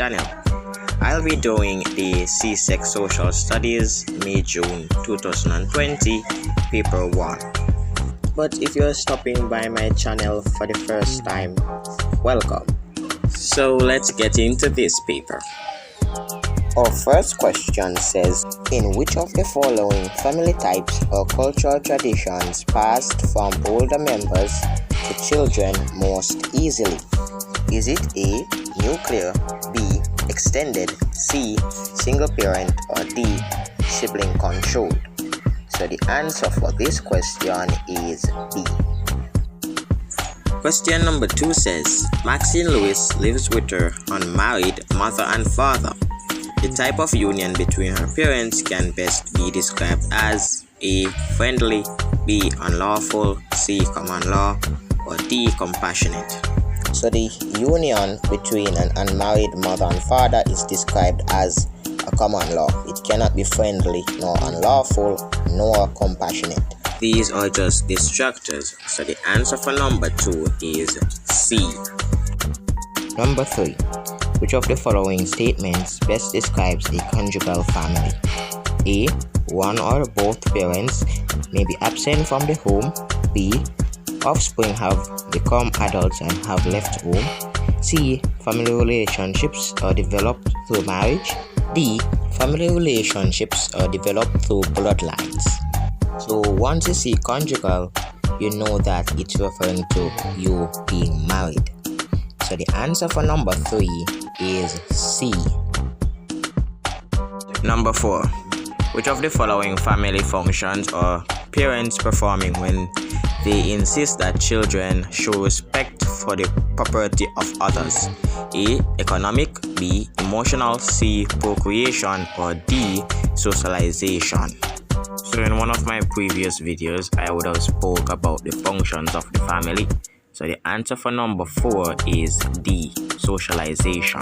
channel. I'll be doing the Csec Social Studies May-June 2020 Paper 1. But if you're stopping by my channel for the first time, welcome. So let's get into this paper. Our first question says, in which of the following family types or cultural traditions passed from older members to children most easily? Is it A, nuclear, B, extended, C, single parent, or D, sibling controlled? So the answer for this question is B. Question number 2 says, Maxine Lewis lives with her unmarried mother and father. The type of union between her parents can best be described as A, friendly, B, unlawful, C, common law, or D, compassionate. So the union between an unmarried mother and father is described as a common law. It cannot be friendly, nor unlawful, nor compassionate. These are just distractors, so the answer for number 2 is C. Number 3. Which of the following statements best describes a conjugal family? A, one or both parents may be absent from the home. B, offspring have become adults and have left home. C, family relationships are developed through marriage. D, family relationships are developed through bloodlines. So once you see conjugal, you know that it's referring to you being married. So the answer for number 3 is C. Number 4. Which of the following family functions are parents performing when they insist that children show respect for the property of others? A, economic, B, emotional, C, procreation, or D, socialization. So in one of my previous videos, I would have spoke about the functions of the family. So the answer for number 4 is D, socialization.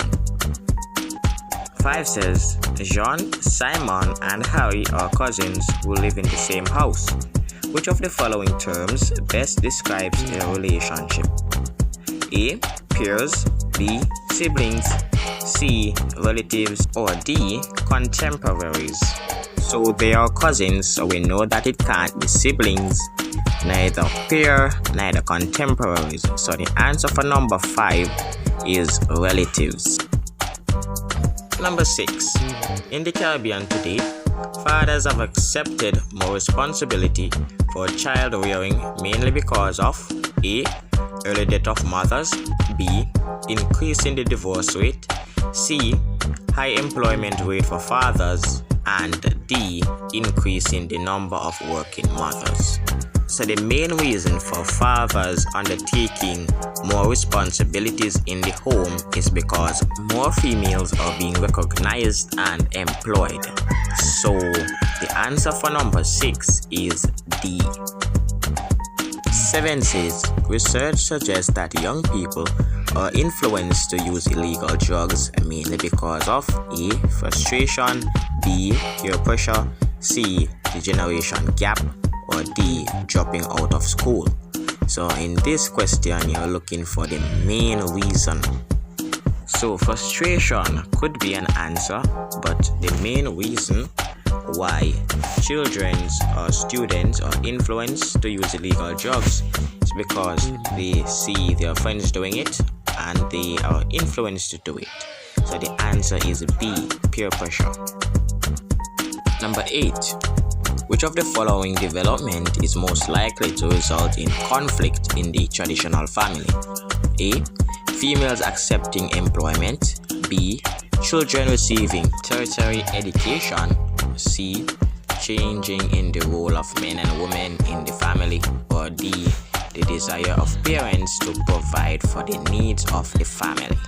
5 says, Jean, Simon, and Harry are cousins who live in the same house. Which of the following terms best describes their relationship? A, peers, B, siblings, C, relatives, or D, contemporaries. So they are cousins, so we know that it can't be siblings, neither peer, neither contemporaries. So the answer for number 5 is relatives. Number 6. In the Caribbean today, fathers have accepted more responsibility for child rearing mainly because of A, early death of mothers, B, increase in the divorce rate, C, high employment rate for fathers, and D, increase in the number of working mothers. So the main reason for fathers undertaking more responsibilities in the home is because more females are being recognized and employed. So the answer for number 6 is D. 7 says, research suggests that young people are influenced to use illegal drugs mainly because of A, frustration, B, peer pressure, C, the generation gap, or D, dropping out of school. So in this question, you're looking for the main reason. So frustration could be an answer, but the main reason why children or students are influenced to use illegal drugs is because they see their friends doing it and they are influenced to do it. So the answer is B, peer pressure. Number 8. Which of the following development is most likely to result in conflict in the traditional family? A, females accepting employment. B, children receiving tertiary education. C, changing in the role of men and women in the family. Or D, the desire of parents to provide for the needs of the family.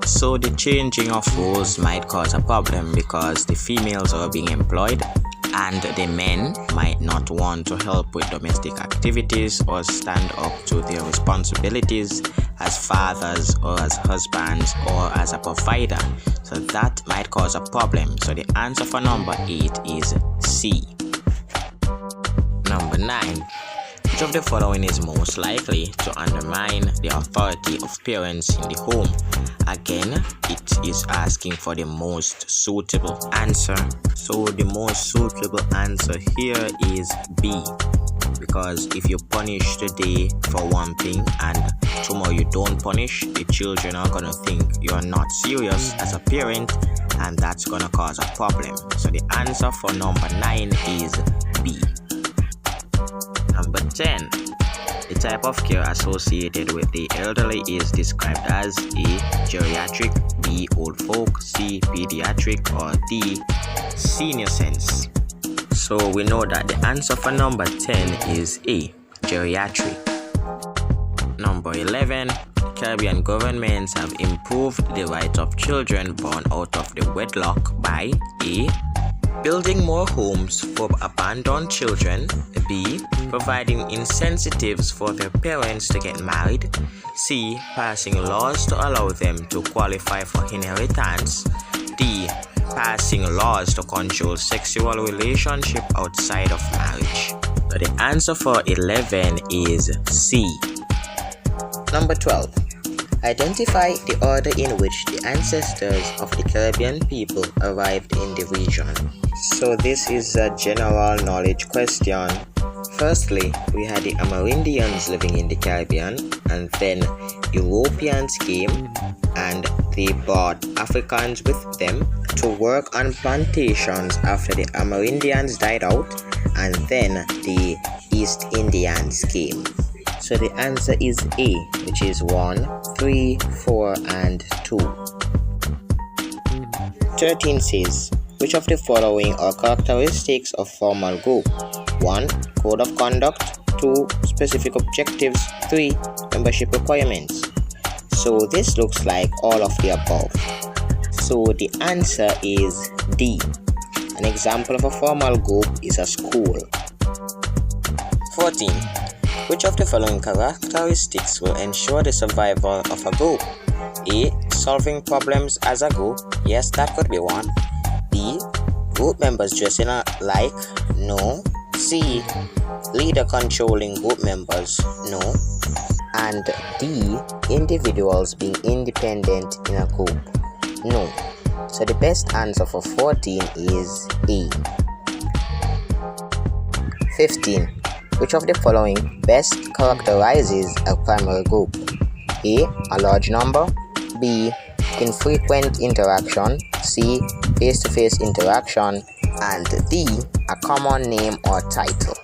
So the changing of roles might cause a problem because the females are being employed and the men might not want to help with domestic activities or stand up to their responsibilities as fathers or as husbands or as a provider. So that might cause a problem. So the answer for number 8 is C. Number 9. Which of the following is most likely to undermine the authority of parents in the home? Again, it is asking for the most suitable answer. So the most suitable answer here is B. Because if you punish today for one thing and tomorrow you don't punish, the children are gonna think you're not serious as a parent, and that's gonna cause a problem. So the answer for number 9 is B. Number 10. The type of care associated with the elderly is described as A. Geriatric, B. Old folk, C. Pediatric, or D. Senior sense. So we know that the answer for number 10 is A. Geriatric. Number 11. Caribbean governments have improved the rights of children born out of the wedlock by A. Building more homes for abandoned children, B. Providing incentives for their parents to get married, C. Passing laws to allow them to qualify for inheritance, D. Passing laws to control sexual relationship outside of marriage. So the answer for 11 is C. Number 12. Identify the order in which the ancestors of the Caribbean people arrived in the region. So this is a general knowledge question. Firstly, we had the Amerindians living in the Caribbean, and then Europeans came and they brought Africans with them to work on plantations after the Amerindians died out, and then the East Indians came. So the answer is A, which is 1, 3, 4, and 2. 13 says, which of the following are characteristics of formal group? 1. Code of conduct. 2. Specific objectives. 3. Membership requirements. So this looks like all of the above. So the answer is D. An example of a formal group is a school. 14. Which of the following characteristics will ensure the survival of a group? A. Solving problems as a group. Yes, that could be one. B. Group members dressing alike. No. C. Leader controlling group members. No. And D. Individuals being independent in a group. No. So the best answer for 14 is A. 15. Which of the following best characterizes a primary group? A. A large number. B. Infrequent interaction. C. Face-to-face interaction. And D. A common name or title.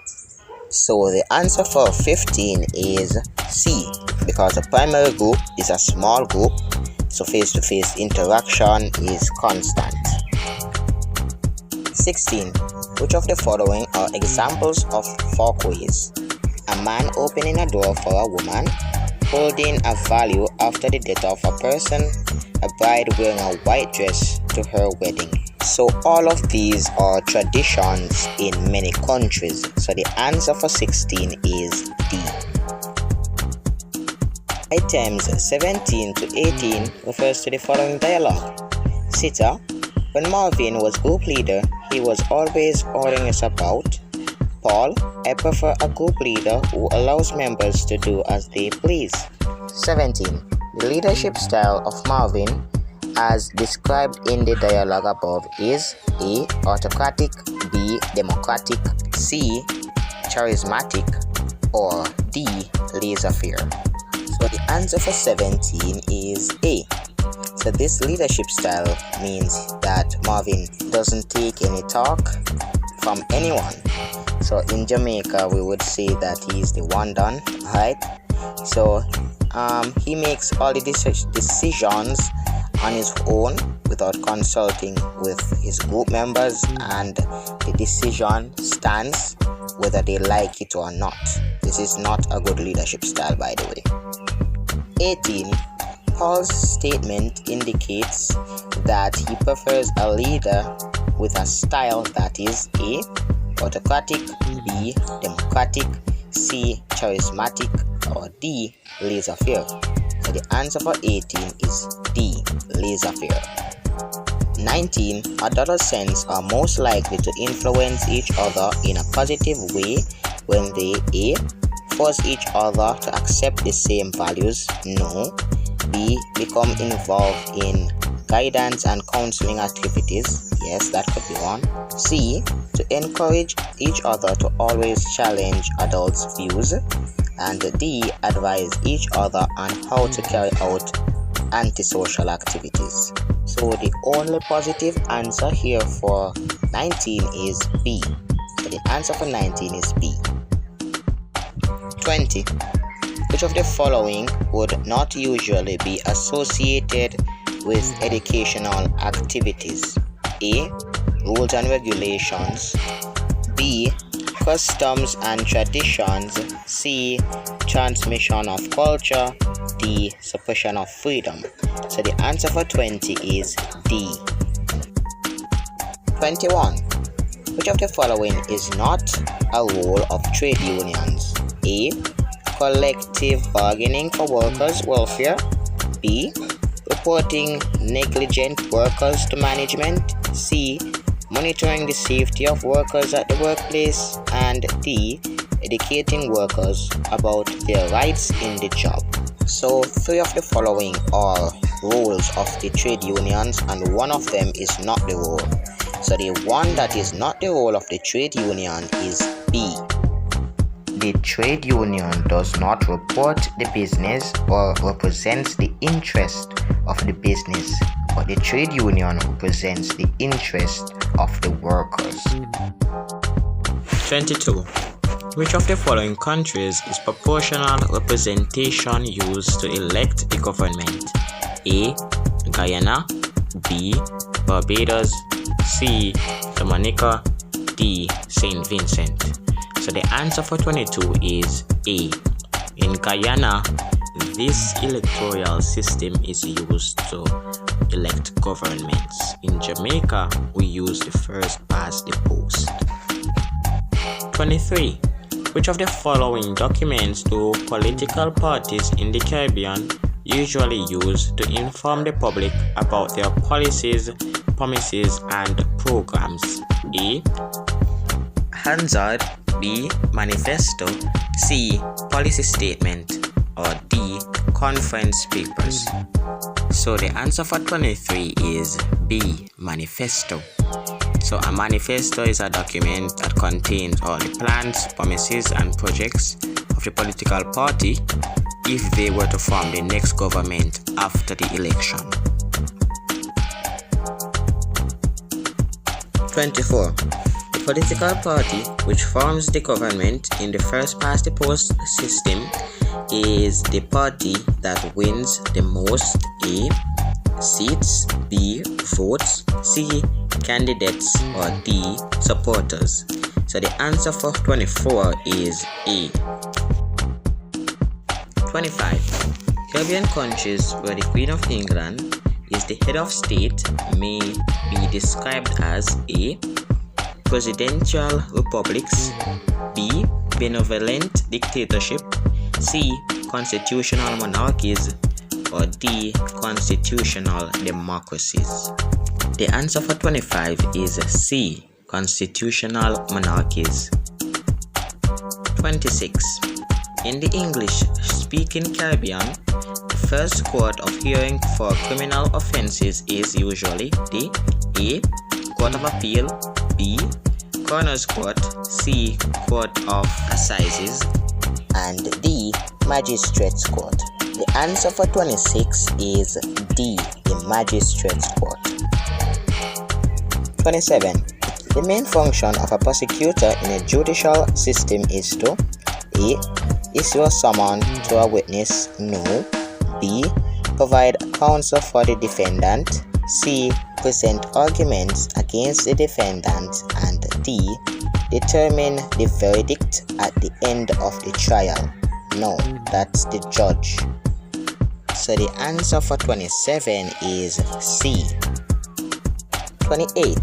So the answer for 15 is C, because a primary group is a small group, so face-to-face interaction is constant. 16. Which of the following are examples of folkways? A man opening a door for a woman, holding a value after the death of a person, a bride wearing a white dress to her wedding. So all of these are traditions in many countries. So the answer for 16 is D. Items 17 to 18 refers to the following dialogue. Sita, when Marvin was group leader, he was always ordering us about. Paul, I prefer a group leader who allows members to do as they please. 17. The leadership style of Marvin, as described in the dialogue above, is A. Autocratic, B. Democratic, C. Charismatic, or D. Laissez-faire. So the answer for 17 is A. So this leadership style means that Marvin doesn't take any talk from anyone. So in Jamaica we would say that he's the one done, right? So he makes all the decisions on his own without consulting with his group members, and the decision stands whether they like it or not. This is not a good leadership style, by the way. 18. Paul's statement indicates that he prefers a leader with a style that is A. Autocratic, B. Democratic, C. Charismatic, or D. Laissez-faire. So the answer for 18 is D. Laissez-faire. 19. Adolescents are most likely to influence each other in a positive way when they A. force each other to accept the same values? No. B. Become involved in guidance and counseling activities? Yes, that could be one. C. To encourage each other to always challenge adults' views. And D. Advise each other on how to carry out antisocial activities. So the only positive answer here for 19 is B. So the answer for 19 is B. 20. Which of the following would not usually be associated with educational activities? A. Rules and regulations. B. Customs and traditions. C. Transmission of culture. D. Suppression of freedom. So the answer for 20 is D. 21. Which of the following is not a role of trade unions? A. Collective bargaining for workers' welfare. B. Reporting negligent workers to management. C. Monitoring the safety of workers at the workplace. And D. Educating workers about their rights in the job. So 3 of the following are roles of the trade unions and one of them is not the role. So the one that is not the role of the trade union is B. The trade union does not report the business or represents the interest of the business, but the trade union represents the interest of the workers. 22. Which of the following countries is proportional representation used to elect the government? A. Guyana. B. Barbados. C. Dominica. D. St. Vincent. So the answer for 22 is A. In Guyana, this electoral system is used to elect governments. In Jamaica, we use the first past the post. 23. Which of the following documents do political parties in the Caribbean usually use to inform the public about their policies, promises, and programs? A. Hansard. B. Manifesto. C. Policy statement. Or D. Conference papers. So the answer for 23 is B. Manifesto. So a manifesto is a document that contains all the plans, promises, and projects of the political party if they were to form the next government after the election. 24. The political party which forms the government in the first past the post system is the party that wins the most. A. Seats. B. Votes. C. Candidates. Or D. Supporters. So the answer for 24 is A. 25. Caribbean countries where the Queen of England is the head of state may be described as A. Presidential republics. B. Benevolent dictatorship. C. Constitutional monarchies. Or D. Constitutional democracies. The answer for 25 is C. Constitutional monarchies. 26. In the English-speaking Caribbean, the first court of hearing for criminal offenses is usually the A. Court of Appeal. B. Coroner's Court. C. Court of Assizes. And D. Magistrates Court. The answer for 26 is D. The Magistrates Court. 27. The main function of a prosecutor in a judicial system is to A. Issue a summon to a witness. No. B. Provide counsel for the defendant. C. Present arguments against the defendant. And D. Determine the verdict at the end of the trial. No, that's the judge. So the answer for 27 is C. 28.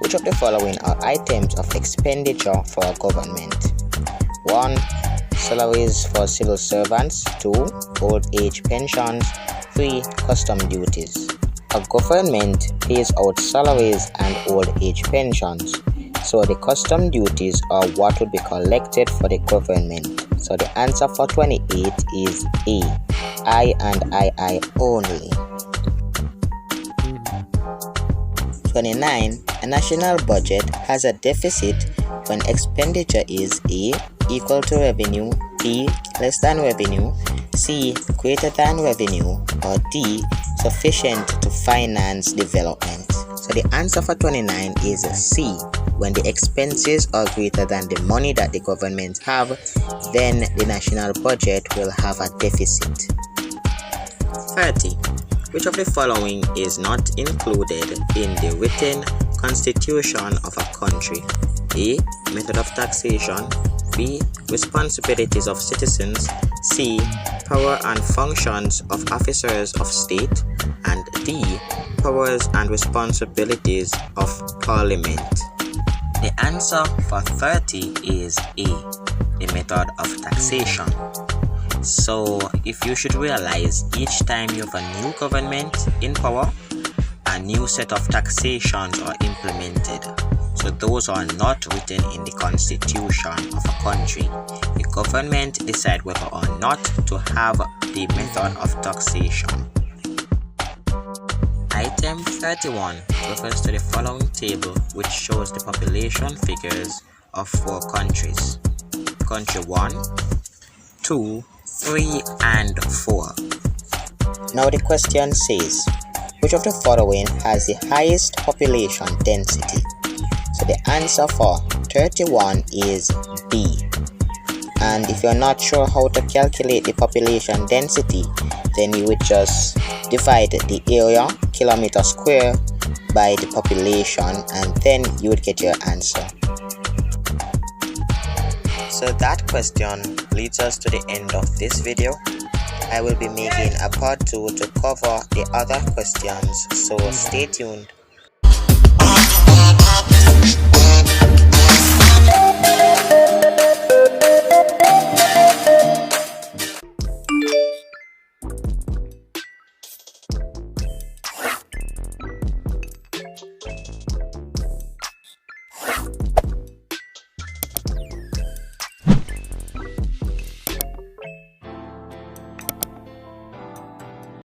Which of the following are items of expenditure for a government? 1. Salaries for civil servants. 2. Old age pensions. 3. Custom duties. A government pays out salaries and old age pensions. So the custom duties are what would be collected for the government. So the answer for 28 is A, I and I only. 29. A national budget has a deficit when expenditure is A, equal to revenue, B, less than revenue, C, greater than revenue, or D, sufficient to finance development. So the answer for 29 is C. When the expenses are greater than the money that the government have, then the national budget will have a deficit. 30. Which of the following is not included in the written constitution of a country? A. Method of taxation. B. Responsibilities of citizens. C. Power and functions of officers of state. And D. Powers and responsibilities of Parliament. The answer for 30 is A. The method of taxation. So, if you should realize, each time you have a new government in power, a new set of taxations are implemented. So those are not written in the constitution of a country. The government decides whether or not to have the method of taxation. Item 31 refers to the following table, which shows the population figures of 4 countries. Country 1, 2, 3, and 4. Now the question says, which of the following has the highest population density? So the answer for 31 is B. And if you're not sure how to calculate the population density, then you would just divide the area, kilometer square, by the population, and then you would get your answer. So that question leads us to the end of this video. I will be making a part 2 to cover the other questions, so stay tuned.